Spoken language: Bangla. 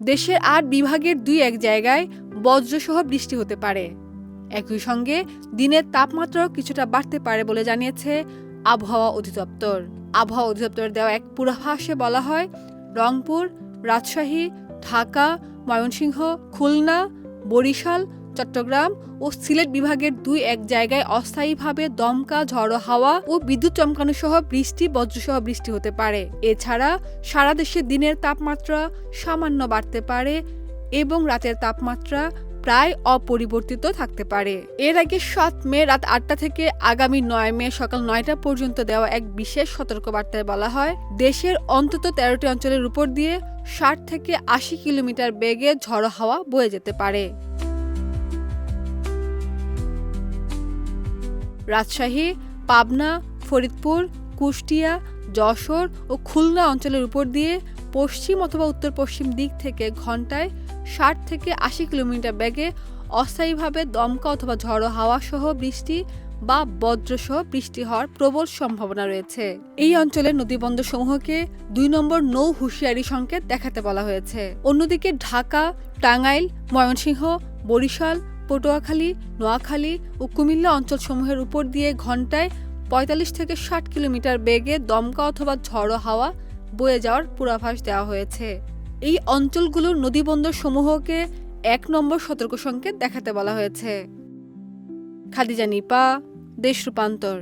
দেশের ৮ বিভাগের ২-১ জায়গায় বজ্রসহ বৃষ্টি হতে পারে। একই সঙ্গে দিনের তাপমাত্রাও কিছুটা বাড়তে পারে বলে জানিয়েছে আবহাওয়া অধিদপ্তর। আবহাওয়া অধিদপ্তরের দেওয়া এক পূর্বাভাসে বলা হয়, রংপুর, রাজশাহী, ঢাকা, ময়মনসিংহ, খুলনা, বরিশাল, চট্টগ্রাম ও সিলেট বিভাগের ২-১ জায়গায় অস্থায়ীভাবে দমকা ঝড়ো হাওয়া ও বিদ্যুৎ চমকানো সহ বৃষ্টি, বজ্রসহ বৃষ্টি হতে পারে। এছাড়া সারা দেশে দিনের তাপমাত্রা সামান্য বাড়তে পারে এবং রাতের তাপমাত্রা প্রায় অপরিবর্তিত থাকতে পারে। এর আগে ৭ মে রাত ৮টা থেকে আগামী ৯ মে সকাল ৯টা পর্যন্ত দেওয়া এক বিশেষ সতর্কবার্তায় বলা হয়, দেশের অন্তত ১৩টি অঞ্চলের উপর দিয়ে ৬০ থেকে ৮০ কিলোমিটার বেগে ঝড়ো হাওয়া বয়ে যেতে পারে। রাজশাহী, পাবনা, ফরিদপুর, কুষ্টিয়া, যশোর ও খুলনা অঞ্চলের উপর দিয়ে পশ্চিম অথবা উত্তর পশ্চিম দিক থেকে ঘন্টায় ৬০ থেকে ৮০ কিলোমিটার বেগে অস্থায়ীভাবে দমকা অথবা ঝড়ো হাওয়া সহ বৃষ্টি বা বজ্রসহ বৃষ্টি হওয়ার প্রবল সম্ভাবনা রয়েছে। এই অঞ্চলের নদীবন্দরসমূহকে ২ নম্বর নৌ হুঁশিয়ারি সংকেত দেখাতে বলা হয়েছে। অন্যদিকে ঢাকা, টাঙ্গাইল, ময়মনসিংহ, বরিশাল, পটুয়াখালী, নোয়াখালী ও কুমিল্লা অঞ্চলসমূহের উপর দিয়ে ঘন্টায় ৪৫ থেকে ৬০ কিলোমিটার বেগে দমকা অথবা ঝড়ো হাওয়া বয়ে যাওয়ার পূর্বাভাস দেওয়া হয়েছে। এই অঞ্চলগুলোর নদীবন্দর সমূহকে ১ নম্বর সতর্ক সংকেত দেখাতে বলা হয়েছে। খাদিজা নিপা, দেশ রূপান্তর।